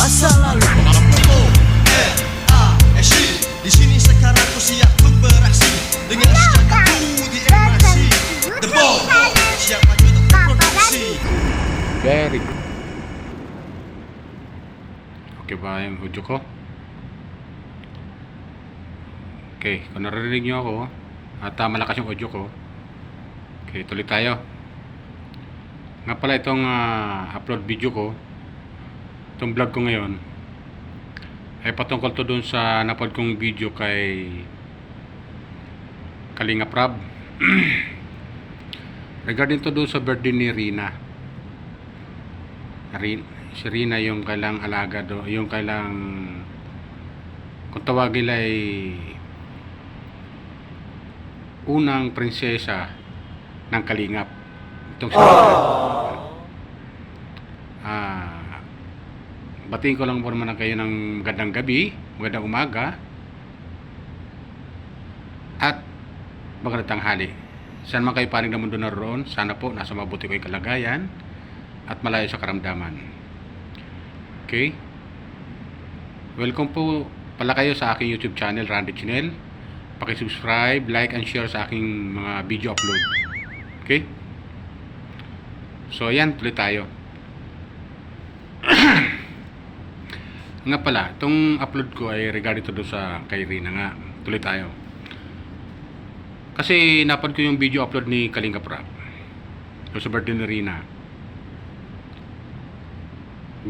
masa lalu. Para pukul RASI, di sini sekarang ku siap untuk beraksi dengan sejagatku di MIC. The Ball siap maju untuk berproduksi. Very good. Okay ba yung audio ko? Okay, kung naririnig nyo ako at malakas yung audio ko, okay, tuloy tayo. Nga pala itong upload video ko, itong vlog ko ngayon, ay patungkol to dun sa napod kong video kay Kalingap Rab. Regarding to dun sa birthday ni Rina. Si Rina yung kailang alaga do, yung kailang kung tawagin ay unang prinsesa ng Kalingap. Itong si Rina. Batiin ko lang po naman kayo ng magandang gabi, magandang umaga, at magandang tanghali. Saan man kayo panig na mundo naroon, sana po nasa mabuti ko yung kalagayan at malayo sa karamdaman. Okay? Welcome po pala kayo sa aking YouTube channel, Randy Chinel. Paki-subscribe, like, and share sa aking mga video upload. Okay? So, ayan, tuloy tayo. Nga pala, itong upload ko ay regarding to doon sa kay Rina nga. Tuloy tayo. Kasi napad ko yung video upload ni Kalingap Rab. So, sa birthday ni Rina.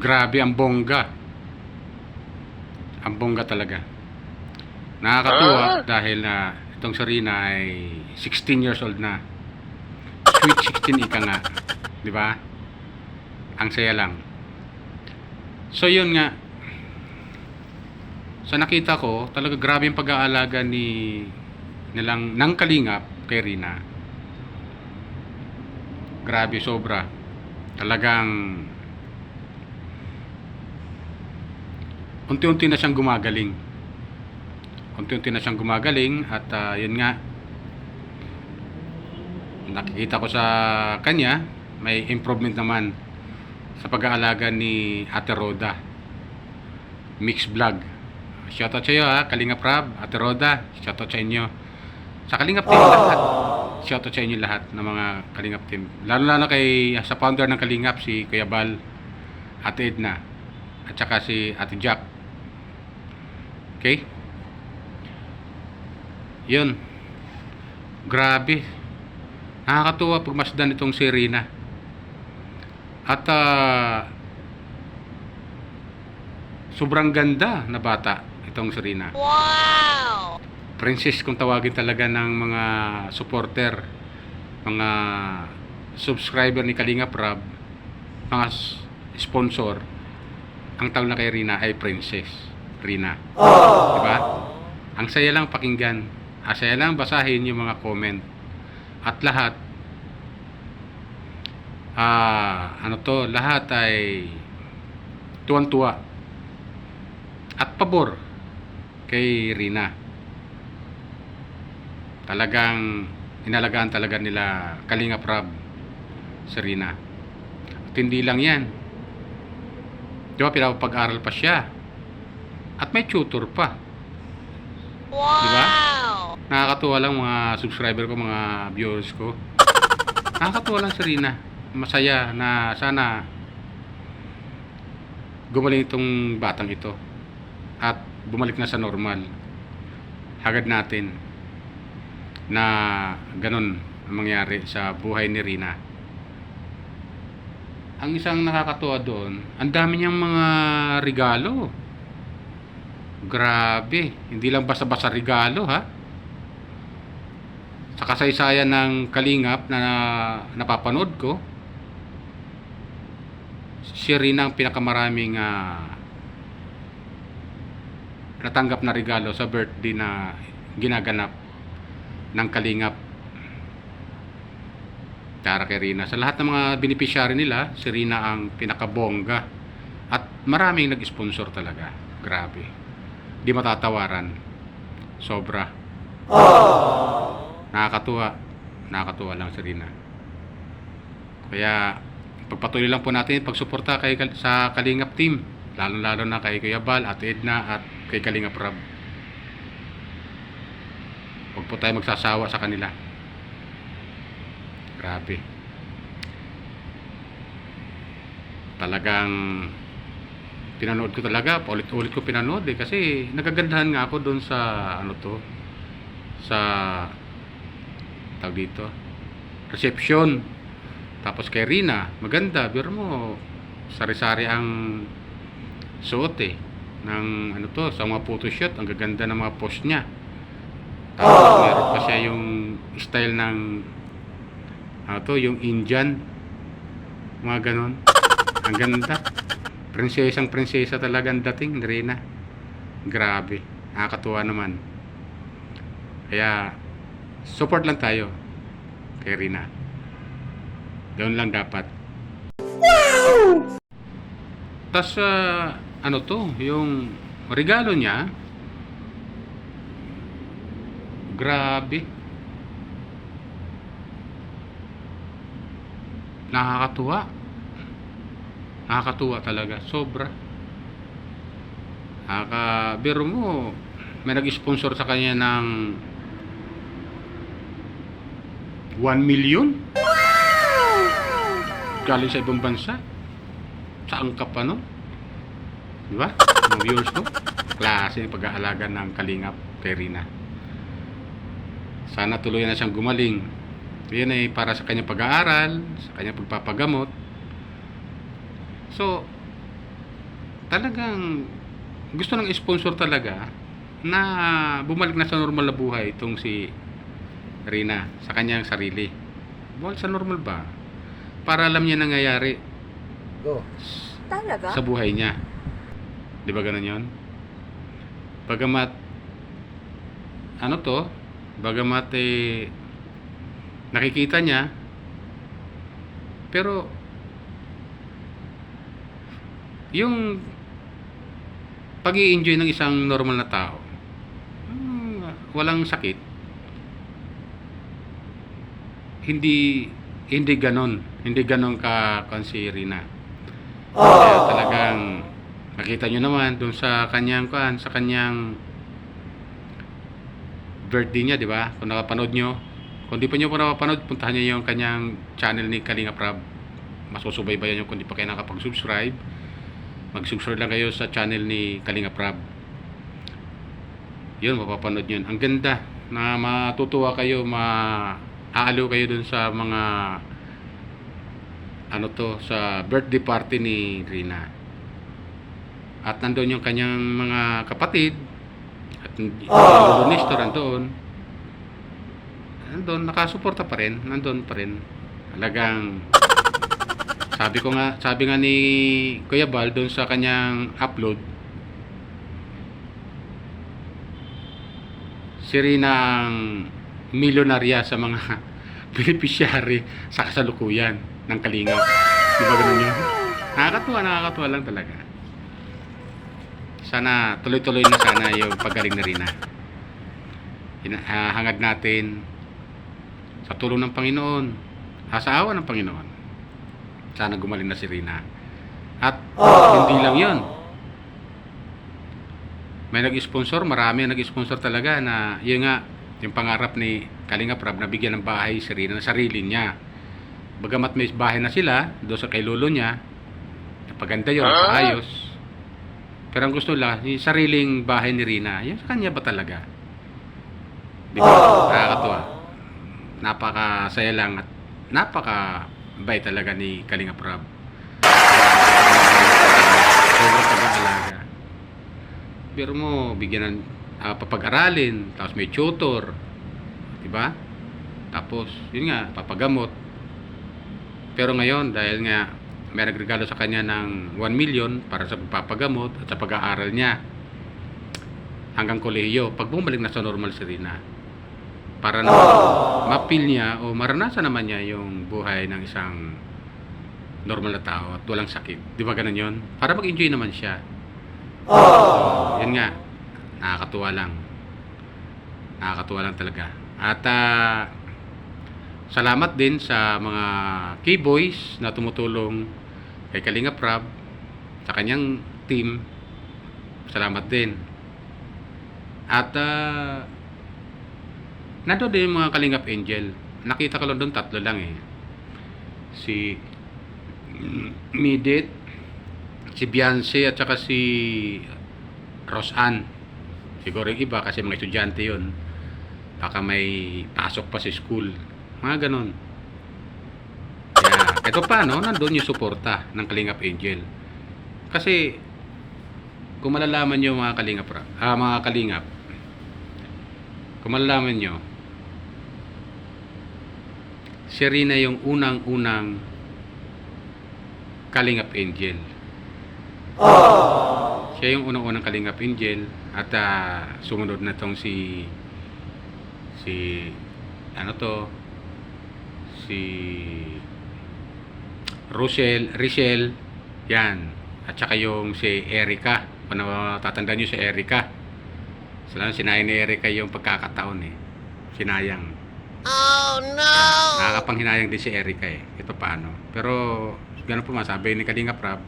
Grabe, ang bongga. Ang bongga talaga. Nakakatuwa dahil na itong si Rina ay 16 years old na. Sweet 16 ika nga. Di ba? Ang saya lang. So, yun nga. Sa nakita ko, talaga grabe yung pag-aalaga ng Kalingap kay Rina. Grabe, sobra. Talagang unti-unti na siyang gumagaling. Unti-unti na siyang gumagaling at yun nga, nakikita ko sa kanya, may improvement naman sa pag-aalaga ni Ate Roda. Mix vlog. Shoutout sa iyo Kalingap Rab, Ate Roda, shoutout sa inyo. Sa Kalingap team lahat. Shoutout sa inyo lahat ng mga Kalingap team. Lalo kay sa founder ng Kalingap, si Kuya Bal, Ate Edna, at saka si Ate Jack. Okay? Yun. Grabe. Nakakatuwa pagmasdan itong si Rina. At sobrang ganda na bata itong si Rina. Wow! Princess kung tawagin talaga ng mga supporter, mga subscriber ni Kalingap Rab, mga sponsor, ang tawag na kay Rina ay Princess Rina. Diba? Ang saya lang pakinggan, ang saya lang basahin yung mga comment. At lahat, lahat ay tuwan-tuwa at pabor kay Rina. Talagang inalagaan talaga nila Kalingap Rab si Rina. At hindi lang yan. Diba, pinapag-aral pa siya. At may tutor pa. Wow! Diba? Nakakatuwa lang mga subscriber ko, mga viewers ko. Nakakatuwa lang si Rina. Masaya na sana gumaling itong batang ito at bumalik na sa normal. Hagad natin na ganun ang mangyari sa buhay ni Rina. Ang isang nakakatuwa doon, ang dami niyang mga regalo. Grabe, hindi lang basta-basta regalo ha. Sa kasaysayan ng Kalingap na napapanood ko, si Rina ang pinakamaraming natanggap na regalo sa birthday na ginaganap ng Kalingap para kay Rina. Sa lahat ng mga beneficiary nila, si Rina ang pinakabongga at maraming nag-sponsor talaga. Grabe, di matatawaran, sobra. Nakakatuwa lang si Rina. Kaya pagpatuloy lang po natin pagsuporta kay sa Kalingap team. Lalo-lalo na kay Kuya Bal, Ate Edna, at kay Kalinga Prab. Huwag po tayo magsasawa sa kanila. Grabe. Talagang pinanood ko talaga, paulit-ulit ko pinanood kasi nagagandahan nga ako doon sa sa tawag dito, reception. Tapos kay Rina, maganda, pero mo sari-sari ang suot ng sa mga photoshoot, ang gaganda ng mga post niya. Tapos meron pa siya yung style ng yung Indian, mga ganon. Ang ganda. Prinsesang-prinsesa talaga ang dating ni Rina. Grabe. Nakakatuwa naman. Kaya, support lang tayo kay Rina. Doon lang dapat. Wow! Tapos, yung regalo niya, grabe. Nakakatuwa. Nakakatuwa talaga, sobra. Biro mo, may nag-sponsor sa kanya ng 1 million. Galing sa ibang bansa. Saan ka pa, no? Di ba? Mga viewers ko. Klase ng pag-aalaga ng Kalingap kay Rina. Sana tuluyan na siyang gumaling. Yan ay para sa kanyang pag-aaral, sa kanyang pagpapagamot. So, talagang gusto ng sponsor talaga na bumalik na sa normal na buhay itong si Rina sa kanyang sarili. Bumalik sa normal ba? Para alam niya nangyayari Talaga? sa buhay niya. Di ba ganun yun? Bagamat bagamat nakikita niya, pero yung pag-i-enjoy ng isang normal na tao, walang sakit, hindi ganon ka si Rina. Kaya talagang nakita nyo naman dun sa kanyang birthday niya, di ba? Kung nakapanood nyo, kung di pa nyo nakapanood, puntahan nyo yung kanyang channel ni Kalinga Prab. Masusubaybayan nyo kung di pa kayo nakapag-subscribe. Mag-subscribe lang kayo sa channel ni Kalinga Prab. Yun, mapapanood yun. Ang ganda na matutuwa kayo, maaaliw kayo dun sa mga sa birthday party ni Rina. At nandoon yung kanyang mga kapatid at Lolo Nestor nandoon, nakasuporta pa rin, nandoon pa rin. Talagang sabi nga ni Kuya Bal doon sa kanyang upload, si Rina ang milyonarya sa mga beneficiary sa kasalukuyan ng Kalingap. Di ba ganun yun? Nakakatuwa lang talaga. Sana tuloy-tuloy na sana yung paggaling na Rina. Hangad natin sa tulong ng Panginoon, sa awa ng Panginoon, sana gumaling na si Rina. At hindi lang yun, may nag-sponsor, marami ang nag-sponsor talaga na yun nga, yung pangarap ni Kalinga Prab na bigyan ng bahay si Rina na sarili niya. Bagamat may bahay na sila doon sa kay lolo niya, napaganda yun, ayos. Pero ang gusto lang, yung sariling bahay ni Rina, yun sa kanya ba talaga? Di ba? Nakakatuwa. Napakasaya lang at napakabait talaga ni Kalinga Prab. Sobrang pag-aalaga. Pero mo, bigyan ng papag-aralin, tapos may tutor, di ba? Tapos, yun nga, papagamot. Pero ngayon, dahil nga may nagregalo sa kanya ng 1 million para sa pagpapagamot at sa pag-aaral niya hanggang kolehiyo, pag bumalik na sa normal si Rina, para na mapil niya o maranasan naman niya yung buhay ng isang normal na tao at walang sakit. Di ba ganun yun? Para mag-enjoy naman siya. So, yun nga, nakakatuwa lang talaga. At salamat din sa mga K-Boys na tumutulong kay Kalinga Prab sa kanyang team, salamat din. At nandun din yung mga Kalingap Angel. Nakita ko lang doon, 3 lang eh. Si Midit, si Beyonce, at saka si Roseanne. Siguro yung iba kasi mga estudyante yun. Baka may pasok pa sa school. Mga ganon. Kaya, eto pa, no? Nandun yung suporta ng Kalingap Angel. Kasi, kung malalaman nyo mga Kalingap, mga Kalingap, kung malalaman nyo, si Rina yung unang-unang Kalingap Angel. Siya yung unang-unang Kalingap Angel. At sumunod na tong si Richelle, yan. At saka yung si Erica. Kung natatandaan nyo si Erica. Sinayang ni Erica yung pagkakataon eh. Sinayang. Oh no! Nakakapanghinayang din si Erica eh. Ito paano. Pero, gano'n po masabi ni Kalingap Rab,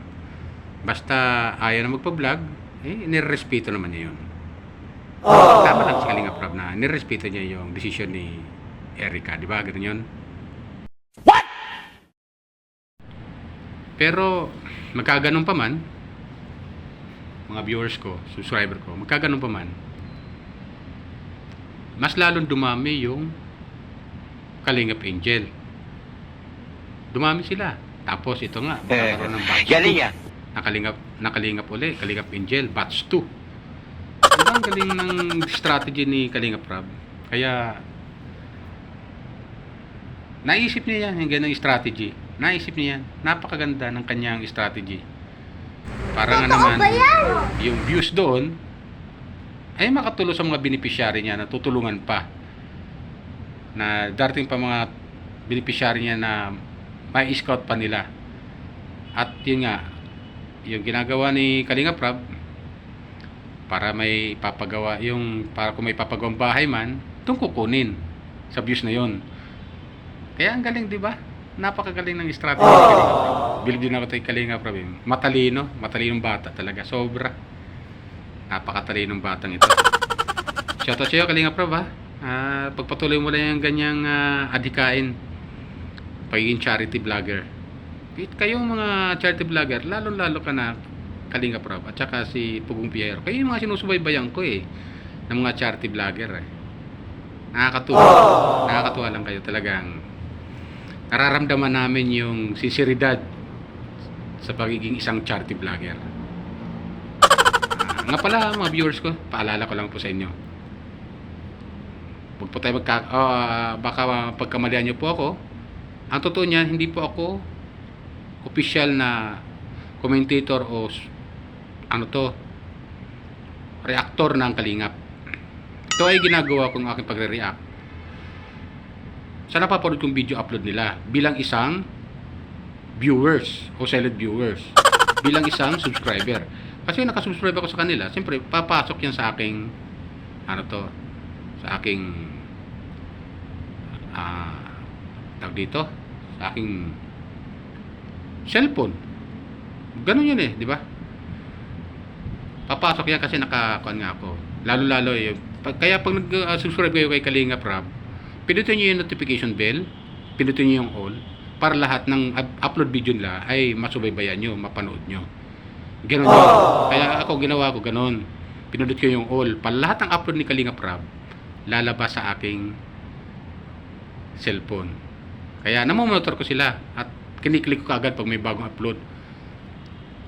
basta ayaw na magpa-vlog, nirespeto naman niya yun. Tama lang si Kalingap Rab na nirespeto niya yung desisyon ni Erica. Di ba? Ganun yun. What? Pero, magkaganon pa man, mga viewers ko, subscriber ko, magkaganon pa man, mas lalong dumami yung Kalingap Angel. Dumami sila. Tapos ito nga, magkakaroon ng batch 2. Nakalingap uli, Kalingap Angel, batch 2. Diba ang galing ng strategy ni Kalingap Rab? Kaya, naisip niya yan, yung ganang strategy. Naisip niya yan. Napakaganda ng kanyang strategy. Para nga naman, yung views doon, ay makatulong sa mga beneficiary niya na tutulungan pa. Na darating pa mga beneficiary niya na may scout pa nila. At yun nga, yung ginagawa ni Kalingap Rab, para may papagawa, para kung may papagawang bahay man, itong kukunin sa views na yun. Kaya ang galing, di ba? Napakagaling ng strategy ni Kalingap Rab. Bilib din ako tayo Kalingap Rab. Matalinong bata talaga. Sobra. Napakatalinong batang ito. Shoutout sa'yo Kalingap Rab ha. Pagpatuloy mo lang yung ganyang adhikain. Pagiging charity vlogger. Kayong mga charity vlogger, lalo-lalo ka na Kalingap Rab at saka si Pugong Piero. Kayo yung mga sinusubaybayan ko eh ng mga charity vlogger eh. Nakakatuwa lang kayo talagang. Nararamdaman namin yung sinseridad sa pagiging isang charity vlogger. Nga pala mga viewers ko, paalala ko lang po sa inyo. Huwag po tayo baka pagkamalian nyo po ako. Ang totoo niyan, hindi po ako official na commentator o reactor ng Kalingap. Ito ay ginagawa kong aking pagre-react sa napapanood kong video upload nila bilang isang viewers o silent viewers, bilang isang subscriber. Kasi nakasubscribe ako sa kanila, siyempre papasok yan sa aking sa aking tawag dito, sa aking cellphone. Ganun yun eh, di ba? Papasok yan kasi nakakuan nga ako. Lalo-lalo eh. Kaya pag nag-subscribe kayo kay Kalingap Rab, pinutin nyo yung notification bell, pinutin nyo yung all, para lahat ng upload video nila ay masubaybayan nyo, mapanood nyo. Ganun yun. Kaya ako ginawa ko ganun. Pinundot ko yung all. Para lahat ng upload ni Kalingap Rab, lalabas sa aking cellphone. Kaya namomonitor ko sila at kiniklik ko agad pag may bagong upload.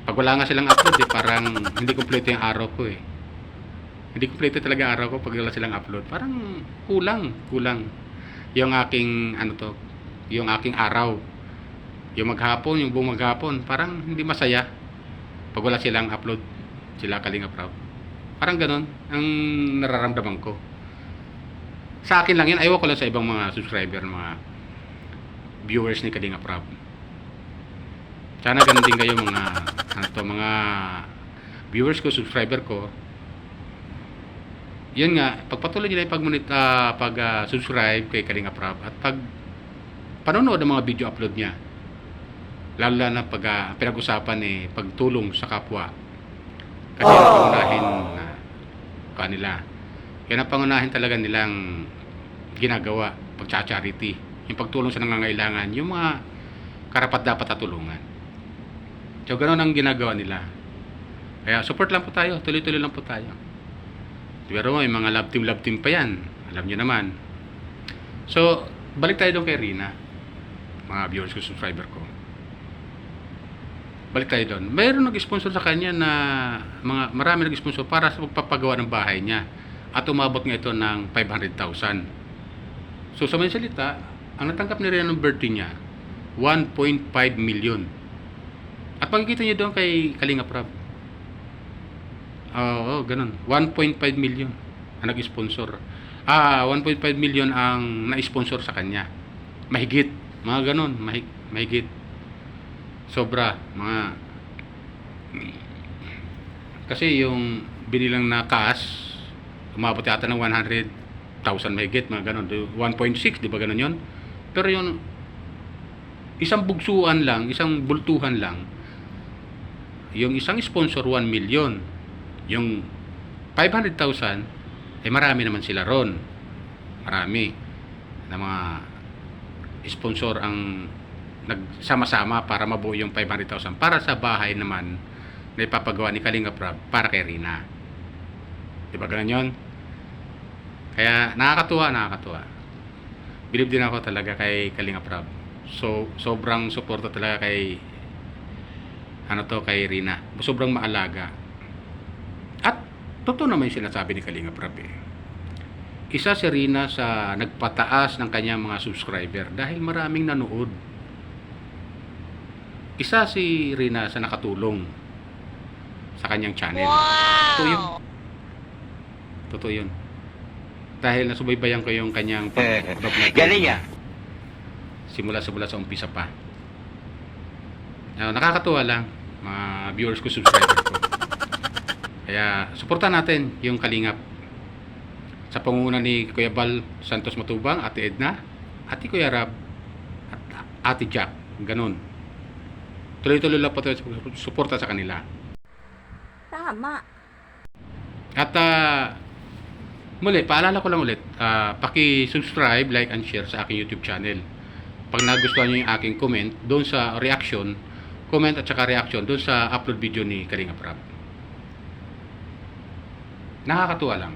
Pag wala nga silang upload parang hindi kompleto yung araw ko eh. Hindi kompleto talaga araw ko pag wala silang upload. Parang kulang yung aking yung aking araw. Yung maghapon, yung buong maghapon, parang hindi masaya pag wala silang upload, sila Kalingap Rab. Parang ganon ang nararamdaman ko. Sa akin lang yan, ayaw ko lang sa ibang mga subscriber, mga viewers ni Kalingap Rab. Sana ganun din kayo mga viewers ko, subscriber ko. Yun nga, pagpatuloy nila yung pag-subscribe kay Kalingap Rab at panonood ng mga video upload niya. Lalo na pag pinag-usapan pagtulong sa kapwa Kasi yung pangunahin na kanila. Yan ang pangunahin talaga nilang ginagawa, pagcha-charity. Yung pagtulong sa nangangailangan, yung mga karapat dapat na tulungan. So, ganoon ang ginagawa nila. Kaya, support lang po tayo. Tuloy-tuloy lang po tayo. Pero may mga love team pa yan. Alam nyo naman. So, balik tayo doon kay Rina. Mga viewers ko, subscriber ko. Balik tayo doon. Mayroon nag-sponsor sa kanya na marami nag-sponsor para sa pagpapagawa ng bahay niya. At umabot nga ito ng 500,000. So, sa mga salita, ang natanggap ni Rina ng birthday niya, 1.5 million. At pagkikita niyo doon kay Kalinga Prab. Oo, ganun. 1.5 million ang nag-sponsor. 1.5 million ang na-sponsor sa kanya. Mahigit. Mga ganun. Mahigit. Sobra. Kasi yung binilang na cash, umabot yata ng 100,000 mahigit. Mga ganun. 1.6, di ba ganun yun? Pero yung isang bugsuan lang, isang bultuhan lang, yung isang sponsor 1 million, yung 500,000 marami naman sila ron, marami na mga sponsor ang nagsama-sama para mabuo yung 500,000 para sa bahay naman na ipapagawa ni Kalinga Prab para kay Rina. Di ba ganun yun? Kaya nakakatuwa. Believe din ako talaga kay Kalinga Prab. So, sobrang suporta talaga kay kay Rina. Sobrang maalaga. At totoo naman yung sinasabi ni Kalinga Prab. Isa si Rina sa nagpataas ng kanyang mga subscriber dahil maraming nanood. Isa si Rina sa nakatulong sa kanyang channel. Wow! Totoo yun. Dahil nasubaybayan ko yung kanyang Galing niya. Simula sa umpisa pa. Nakakatuwa lang, mga viewers ko, subscriber ko. Kaya, suportahan natin yung Kalingap. Sa pangunguna ni Kuya Bal Santos Matubang, Ate Edna, Ate Kuya Rab, at Ate Jack. Ganun. Tuloy-tuloy lang po tayo suporta sa kanila. Tama. At, muli, paalala ko lang ulit, paki-subscribe, like, and share sa aking YouTube channel. Pag nagustuhan nyo yung aking comment, doon sa reaction, comment at saka reaction doon sa upload video ni Kalinga Prab. Nakakatuwa lang.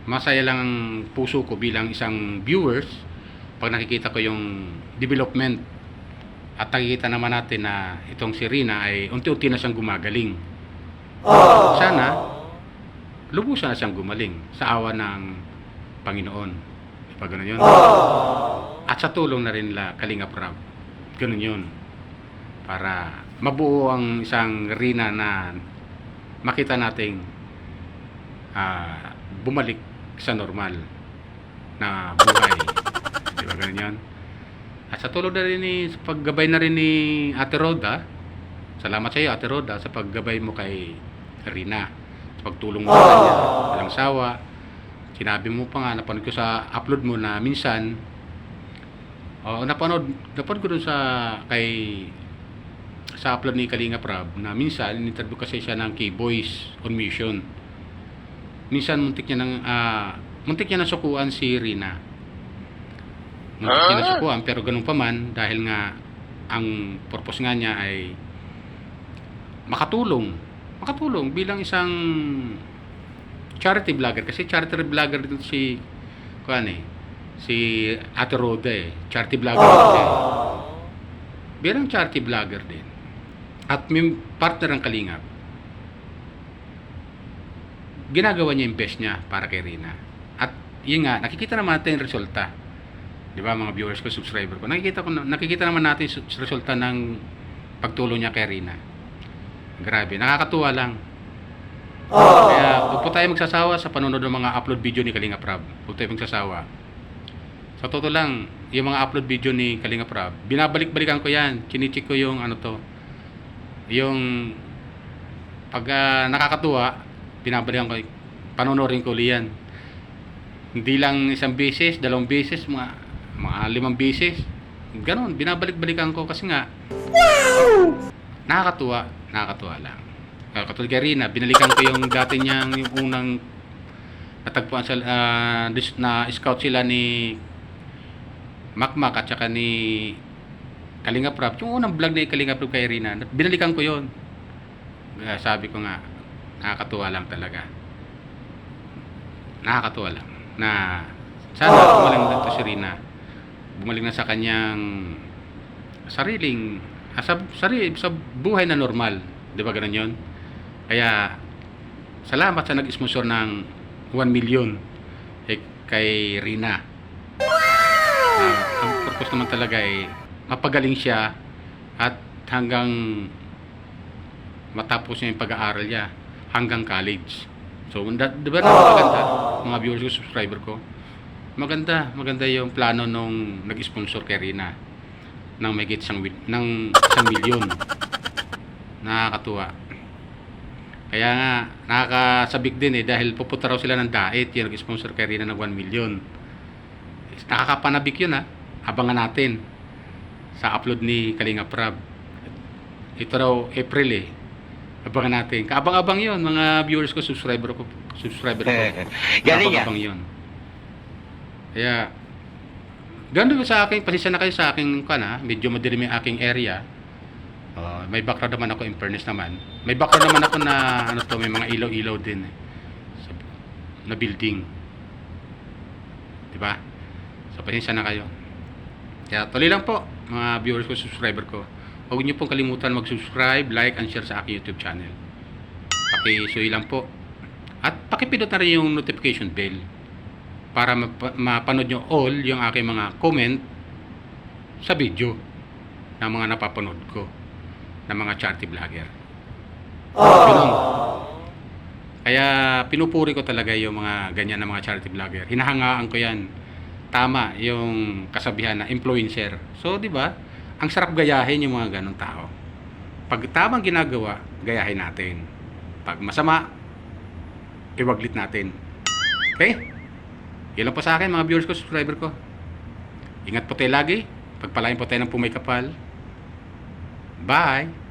Masaya lang ang puso ko bilang isang viewers pag nakikita ko yung development at nakikita naman natin na itong si Rina ay unti-unti na siyang gumagaling. Sana lubusan na siyang gumaling sa awa ng Panginoon. Diba ganun yun? At sa tulong na rin nila Kalinga Prab. Ganun yun. Para mabuo ang isang Rina na makita nating bumalik sa normal na buhay. Diba ganun yun? At sa tulong na rin sa paggabay na rin ni Ate Roda, salamat sa iyo Ate Roda sa paggabay mo kay Rina. Sa pagtulong mo sa kanya, walang sawa. Sinabi mo pa nga, napanood ko sa upload mo na minsan, napanood ko dun sa upload ni Kalinga Prab na minsan in-interview kasi siya ng K-Boys on Mission. Minsan muntik niya ng sukuan si Rina. Muntik niya ng sukuan, pero ganun pa man dahil nga ang purpose nga niya ay makatulong bilang isang charity vlogger, kasi charity vlogger dito si Ate Roda charity vlogger din. Bilang charity vlogger din at may partner ng Kalingap, ginagawa niya yung best niya para kay Rina. At yun nga, nakikita naman natin yung resulta. Di ba mga viewers ko, subscriber ko, nakikita naman natin yung resulta ng pagtulong niya kay Rina. Grabe, nakakatuwa lang. Kaya huwag po tayo magsasawa sa panonood ng mga upload video ni Kalinga Prab. Huwag tayo magsasawa. Sa totoo lang, yung mga upload video ni Kalinga Prab, binabalik-balikan ko yan. Chinicheck ko yung yung pag nakakatuwa, binabalikan ko, panonoodin ko ulit yan. Hindi lang isang beses, dalawang beses, mga 5 beses. Ganon, binabalik-balikan ko kasi nga nakakatuwa lang. Katulad kay Rina, binalikan ko yung dati niyang yung unang natagpuan sa na scout sila ni Makmak at saka ni Kalinga Prab. Yung unang vlog ni Kalinga Prab kay Rina, binalikan ko yon. Sabi ko nga, nakakatuwa lang talaga. Nakakatuwa lang na sana bumalik na to si Rina. Bumalik na sa kanyang sariling sa buhay na normal. Di ba ganun yun? Kaya salamat sa nag-sponsor ng 1 million kay Rina. Ang purpose naman talaga ay mapagaling siya at hanggang matapos niya yung pag-aaral niya hanggang college. So, di ba maganda, mga viewers ko, subscriber ko? Maganda yung plano nung nag-sponsor kay Rina ng mahigit ng 1 milyon. Nakakatuwa. Kaya nga, nakakasabik din dahil pupunta raw sila ng diet yung nag-sponsor kay Rina ng 1 million. Nakakapanabik yun Abangan natin sa upload ni Kalinga Prab. Ito raw April Abangan natin. Kaabang-abang yun, mga viewers ko, subscriber ko. Galing Kaabang-abang yun. Kaya, gano'n sa akin, pasensya na kayo sa aking medyo madilim yung aking area. May background naman ako, in fairness naman. May background naman ako na, may mga ilaw-ilaw din. Na building. Diba? So, pasensya na kayo. Kaya, tuloy lang po, mga viewers ko, subscriber ko. Huwag niyo pong kalimutan mag-subscribe, like, and share sa aking YouTube channel. Pakisuy lang po. At pakipindot na rin yung notification bell para mapanood nyo all yung aking mga comment sa video ng mga napapanood ko ng mga charity vlogger. Ganun. Kaya pinupuri ko talaga yung mga ganyan na mga charity vlogger. Hinahangaan ko yan. Tama yung kasabihan na influencer. So, di ba? Ang sarap gayahin yung mga ganong tao. Pag tamang ginagawa, gayahin natin. Pag masama, iwaglit natin. Okay? Yan lang po sa akin, mga viewers ko, subscriber ko. Ingat po tayo lagi. Pagpalain po tayo ng pumay kapal. Bye!